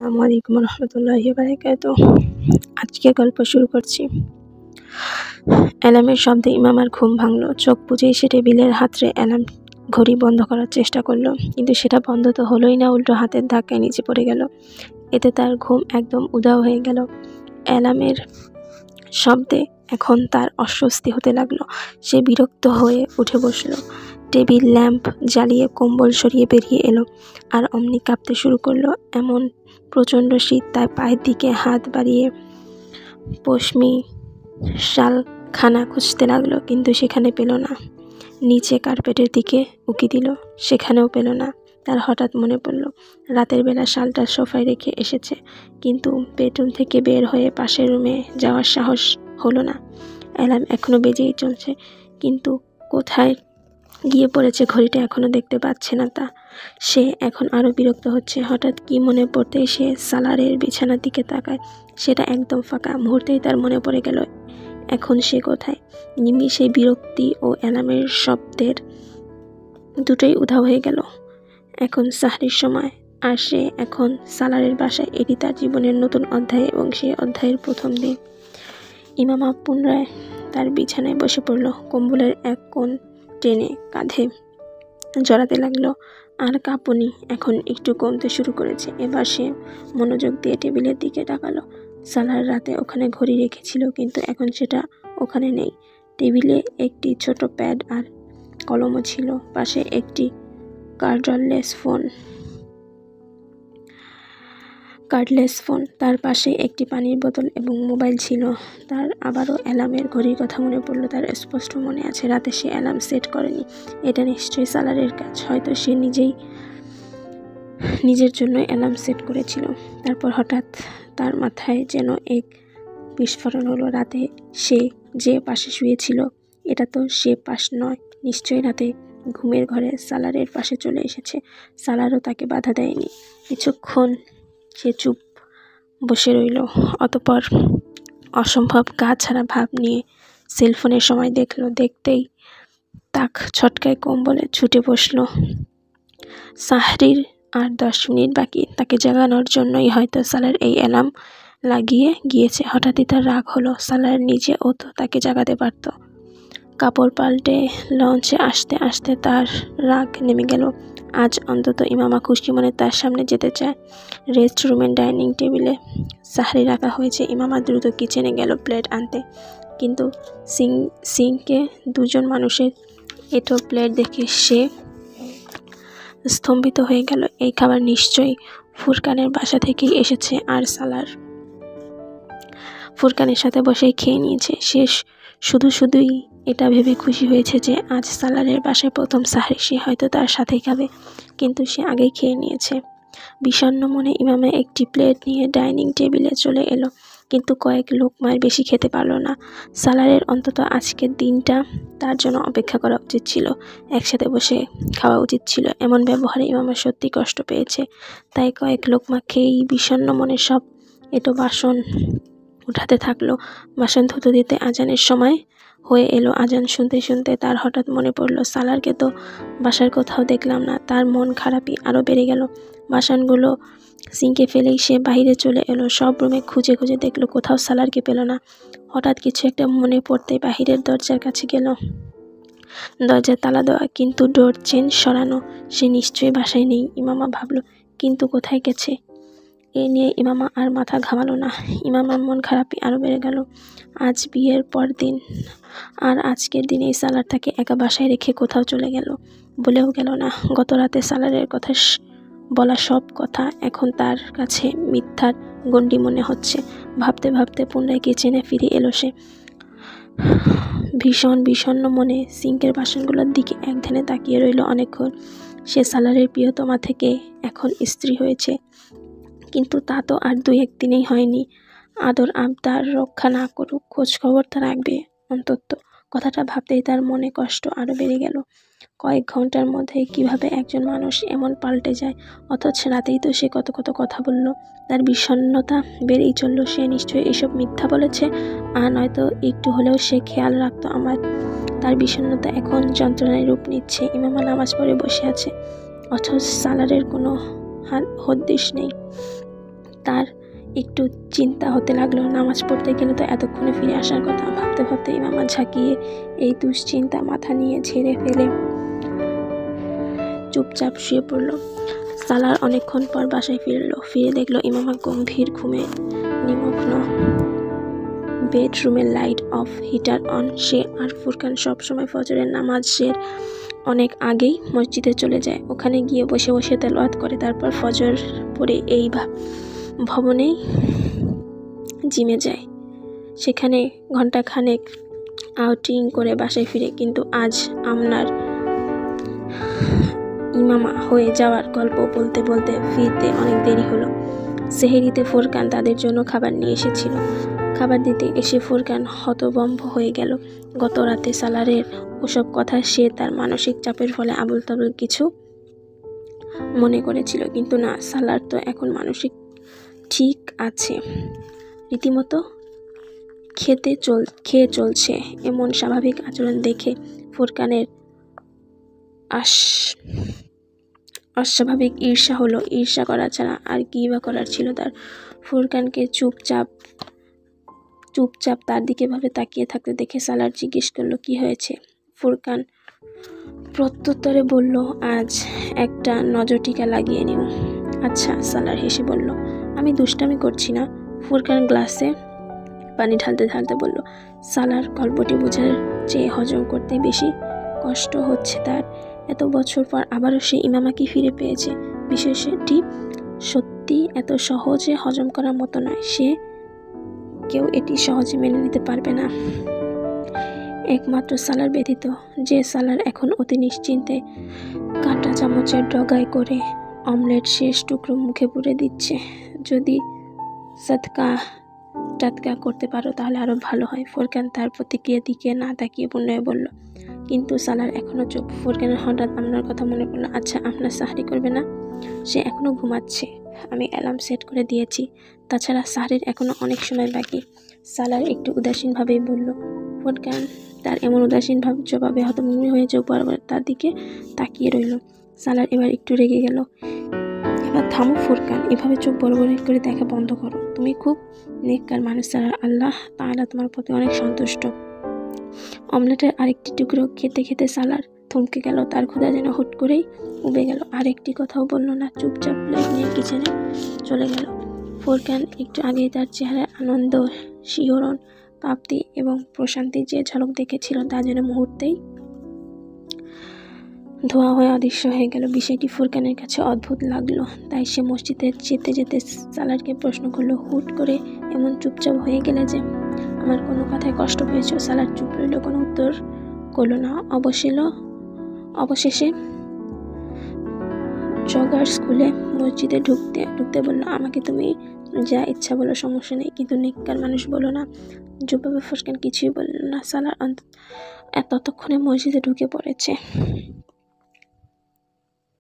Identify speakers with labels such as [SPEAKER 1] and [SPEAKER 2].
[SPEAKER 1] আসসালামু আলাইকুম রহমতুল্লাহি বারাকাতুহ। আজকে গল্প শুরু করছি। অ্যালার্মের শব্দে ইমামার ঘুম ভাঙল। চোখ বুজেই সে টেবিলের হাতড়ে অ্যালার্ম ঘড়ি বন্ধ করার চেষ্টা করলো, কিন্তু সেটা বন্ধ তো হলোই না, উল্টো হাতের ধাক্কায় নিচে পড়ে গেল। এতে তার ঘুম একদম উধাও হয়ে গেল। অ্যালার্মের শব্দে এখন তার অস্বস্তি হতে লাগলো। সে বিরক্ত হয়ে উঠে বসল, টেবিল ল্যাম্প জ্বালিয়ে কম্বল সরিয়ে বেরিয়ে এলো, আর অমনি কাঁপতে শুরু করলো। এমন প্রচণ্ড শীত, তাই পায়ের দিকে হাত বাড়িয়ে পশমি শালখানা খুঁজতে লাগলো, কিন্তু সেখানে পেল না। নিচে কার্পেটের দিকে উকি দিল, সেখানেও পেল না। তার হঠাৎ মনে পড়ল রাতের বেলা শালটা সোফায় রেখে এসেছে, কিন্তু বেডরুম থেকে বের হয়ে পাশের রুমে যাওয়ার সাহস হলো না। অ্যালার্ম এখনো বেজেই চলছে, কিন্তু কোথায় গিয়ে পড়েছে ঘড়িটা এখনো দেখতে পাচ্ছে না। সে এখন আরও বিরক্ত হচ্ছে। হঠাৎ কি মনে পড়তেই সে সালারের বিছানার দিকে তাকায়। সেটা একদম ফাঁকা। মুহূর্তেই তার মনে পড়ে গেল এখন সে কোথায়। নিমিষে বিরক্তি ও অ্যালার্মের শব্দের দুটোই উধাও হয়ে গেল। এখন সাহরির সময়, আর সে এখন সালারের বাসায়। এটি তার জীবনের নতুন অধ্যায়, এবং সেই অধ্যায়ের প্রথম দিন। ইমামা পুনরায় তার বিছানায় বসে পড়ল, কম্বলের এক কোণ টেনে কাঁধে জড়াতে লাগলো। আর কাঁপুনি এখন একটু কমতে শুরু করেছে। এবার সে মনোযোগ দিয়ে টেবিলের দিকে তাকালো। সালার রাতে ওখানে ঘড়ি রেখেছিল, কিন্তু এখন সেটা ওখানে নেই। টেবিলে একটি ছোট প্যাড আর কলমও ছিল, পাশে একটি কার্ডলেস ফোন, তার পাশে একটি পানির বোতল এবং মোবাইল ছিল। তার আবারও অ্যালার্মের ঘড়ির কথা মনে পড়ল। তার স্পষ্ট মনে আছে রাতে সে অ্যালার্ম সেট করেনি। এটা নিশ্চয়ই সালারের কাজ। হয়তো সে নিজের জন্য অ্যালার্ম সেট করেছিল। তারপর হঠাৎ তার মাথায় যেন এক বিস্ফোরণ হলো। রাতে সে যে পাশে শুয়েছিল, এটা তো সে পাশ নয়। নিশ্চয়ই রাতে ঘুমের ঘরে সালারের পাশে চলে এসেছে। সালারও তাকে বাধা দেয়নি। কিছুক্ষণ সে চুপ বসে রইল, অতঃপর অসম্ভব গা ছাড়া ভাব নিয়ে সেলফোনের সময় দেখল। দেখতেই তাক ছটকায় কম্বলে ছুটে বসল। সাহরির আর 10 মিনিট বাকি। তাকে জাগানোর জন্যই হয়তো সালার এই অ্যালার্ম লাগিয়ে গিয়েছে। হঠাৎই তার রাগ হলো। সালার নিজেও তো তাকে জাগাতে পারত। কাপড় পাল্টে লঞ্চে আসতে আসতে তার রাগ নেমে গেল। আজ অন্তত ইমামা খুশি মনে তার সামনে যেতে চায়। রেস্ট রুমের ডাইনিং টেবিলে সাহরি রাখা হয়েছে। ইমামা দ্রুত কিচেনে গেল প্লেট আনতে, কিন্তু সিঙ্কে দুজন মানুষের এঁটো প্লেট দেখে সে স্তম্ভিত হয়ে গেল। এই খাবার নিশ্চয়ই ফুরকানের বাসা থেকেই এসেছে, আর সালার ফুরকানের সাথে বসেই খেয়ে নিয়েছে। সে শুধুই এটা ভেবে খুশি হয়েছে যে আজ সালারের বাসায় প্রথম সাহরি, সে হয়তো তার সাথেই খাবে, কিন্তু সে আগেই খেয়ে নিয়েছে। বিষণ্ণ মনে ইমামা একটি প্লেট নিয়ে ডাইনিং টেবিলে চলে এলো, কিন্তু কয়েক লোকমার বেশি খেতে পারল না। সালারের অন্তত আজকের দিনটা তার জন্য অপেক্ষা করা উচিত ছিল। একসাথে বসে খাওয়া উচিত ছিল। এমন ব্যবহারে ইমামা সত্যি কষ্ট পেয়েছে। তাই কয়েক লোকমা খেয়েই বিষণ্ণ মনে সব এঁটো বাসন উঠাতে থাকলো। বাসন ধুতে দিতে আজানের সময় হয়ে এলো। আজান শুনতে শুনতে তার হঠাৎ মনে পড়ল সালারকে তো বাসার কোথাও দেখলাম না। তার মন খারাপই আরও বেড়ে গেল। বাসনগুলো সিঙ্কে ফেলেই সে বাইরে চলে এলো। সব রুমে খুঁজে খুঁজে দেখলো, কোথাও সালারকে পেল না। হঠাৎ কিছু একটা মনে পড়তে বাহিরের দরজার কাছে গেল। দরজা তালা দেওয়া, কিন্তু ডোর চেন সরানো। সে নিশ্চয়ই বাসায় নেই, ইমামা ভাবল, কিন্তু কোথায় গেছে? এ নিয়ে ইমামা আর মাথা ঘামালো না। ইমামার মন খারাপই আরও বেড়ে গেল। আজ বিয়ের পর দিন, আর আজকের দিনেই সালার তাকে একা বাসায় রেখে কোথাও চলে গেল। বলেও গেল না। গত রাতে সালারের কথা বলা সব কথা এখন তার কাছে মিথ্যার গণ্ডি মনে হচ্ছে। ভাবতে ভাবতে পুনরায় কিচেনে ফিরে এলো সে। ভীষণ বিষণ্ণ মনে সিঙ্কের বাসনগুলোর দিকে একধানে তাকিয়ে রইল অনেকক্ষণ। সে সালারের প্রিয়তমা থেকে এখন স্ত্রী হয়েছে, কিন্তু তা তো আর 2-1 দিনেই হয়নি। আদর আবদার রক্ষা না করুক, খোঁজ খবর তা রাখবে অন্তত। কথাটা ভাবতেই তার মনে কষ্ট আরও বেড়ে গেল। কয়েক ঘন্টার মধ্যে কিভাবে একজন মানুষ এমন পাল্টে যায়, অথচ রাতেই তো সে কত কথা বলল। তার বিষণ্ণতা বেড়েই চলল। সে নিশ্চয়ই এসব মিথ্যা বলেছে, আর নয়তো একটু হলেও সে খেয়াল রাখতো আমার। তার বিষণ্ণতা এখন যন্ত্রণায় রূপ নিচ্ছে। ইমামা নামাজ পড়ে বসে আছে, অথচ সালারের কোনো হদিশ নেই। তার একটু চিন্তা হতে লাগলো, নামাজ পড়তে গেলে তো এতক্ষণে ফিরে আসার কথা। ভাবতে ভাবতে ইমামা ঝাঁকিয়ে এই দুশ্চিন্তা মাথা নিয়ে ঝেড়ে ফেলে চুপচাপ শুয়ে পড়ল। সালার অনেকক্ষণ পর বাসায় ফিরে দেখলো ইমামা গম্ভীর ঘুমে নিমগ্ন। বেডরুমের লাইট অফ, হিটার অন। সে আর ফুরকান সবসময় ফজরের নামাজের অনেক আগেই মসজিদে চলে যায়। ওখানে গিয়ে বসে বসে তেলাওয়াত করে, তারপর ফজর পড়ে এই ভবনেই জিমে যায়। সেখানে ঘন্টাখানেক আউটিং করে বাসায় ফিরে। কিন্তু আজ আমনার ইমামা হয়ে যাওয়ার গল্প বলতে বলতে ফিরতে অনেক দেরি হলো। সেহেরিতে ফুরকান তাদের জন্য খাবার নিয়ে এসেছিল। খাবার দিতে এসে ফুরকান হতভম্ব হয়ে গেল। গত রাতে সালারের ওসব কথা সে তার মানসিক চাপের ফলে আবুল তাবুল কিছু মনে করেছিল, কিন্তু না, সালার তো এখন মানসিক ঠিক আছে, রীতিমতো খেয়ে চলছে। এমন স্বাভাবিক আচরণ দেখে ফুরকানের অস্বাভাবিক ঈর্ষা হলো। ঈর্ষা করা ছাড়া আর কি বা করার ছিল তার। ফুরকানকে চুপচাপ তার দিকে ভাবে তাকিয়ে থাকতে দেখে সালার জিজ্ঞেস করলো, কি হয়েছে? ফুরকান প্রত্যুত্তরে বলল, আজ একটা নজর টিকা লাগিয়ে নিও। আচ্ছা, সালার হেসে বলল, আমি দুষ্টামি করছি না। ফুরকান গ্লাসে পানি ঢালতে ঢালতে বলল। সালার গল্পটি বোঝার চেয়ে হজম করতে বেশি কষ্ট হচ্ছে তার। এত বছর পর আবারও সে ইমামাকে ফিরে পেয়েছে। বিষয়টি সত্যি এত সহজে হজম করার মতো নয়। কেউ এটি সহজে মেনে নিতে পারবে না, একমাত্র সালার ব্যতীত, যে সালার এখন অতি নিশ্চিন্তে কাঁটা চামচের ডগায় করে অমলেট শেষ টুকরো মুখে পুরে দিচ্ছে। যদি টাটকা করতে পারো তাহলে আরো ভালো হয়। ফুরকান তার প্রতিক্রিয়ার দিকে না তাকিয়ে পুনরায় বলল, কিন্তু সালার এখনো চুপ। ফুরকানের হঠাৎ আপনার কথা মনে পড়লো। আচ্ছা, আপনার সাহরি করবে না? সে এখনো ঘুমাচ্ছে, আমি অ্যালার্ম সেট করে দিয়েছি। তাছাড়া সাহরির এখনো অনেক সময় বাকি। সালার একটু উদাসীনভাবেই বলল। ফুরকান তার এমন উদাসীন জবাবে হতভম্ব হয়ে চোখ বরাবর তার দিকে তাকিয়ে রইল। সালার এবার একটু রেগে গেল। এবার থামো ফুরকান, এভাবে চোখ বড় বড় করে দেখা বন্ধ করো। তুমি খুব নেককার মানুষ সালার, আল্লাহ তাআলা তোমার প্রতি অনেক সন্তুষ্ট। অমলেটের আরেকটি টুকরো খেতে খেতে সালার থমকে গেল। তার ক্ষুধা যেন হুট করেই উবে গেল। আরেকটি কথাও বলল না, চুপচাপ প্লেট নিয়ে কিচেনে চলে গেল। ফুরকান একটু আগেই তার চেহারায় আনন্দ, শিহরণ, প্রাপ্তি এবং প্রশান্তির যে ঝলক দেখেছিল তা যেন মুহূর্তেই ধোয়া হয়ে অদৃশ্য হয়ে গেল। বিষয়টি ফুরকানের কাছে অদ্ভুত লাগলো। তাই সে মসজিদে যেতে যেতে সালারকে প্রশ্ন করলো, হুট করে এমন চুপচাপ হয়ে গেলে যে? আমার কোনো কথায় কষ্ট পেয়েছ? সালার চুপ রইল, কোনো উত্তর করলো না। অবশেষে জগার স্কুলে মসজিদে ঢুকতে বলল, আমাকে তুমি যা ইচ্ছা বলো, সমস্যা নেই, কিন্তু নেককার মানুষ বলো না। জবাবে ফুরকান কিছুই বলল না। সালার ততক্ষণে মসজিদে ঢুকে পড়েছে।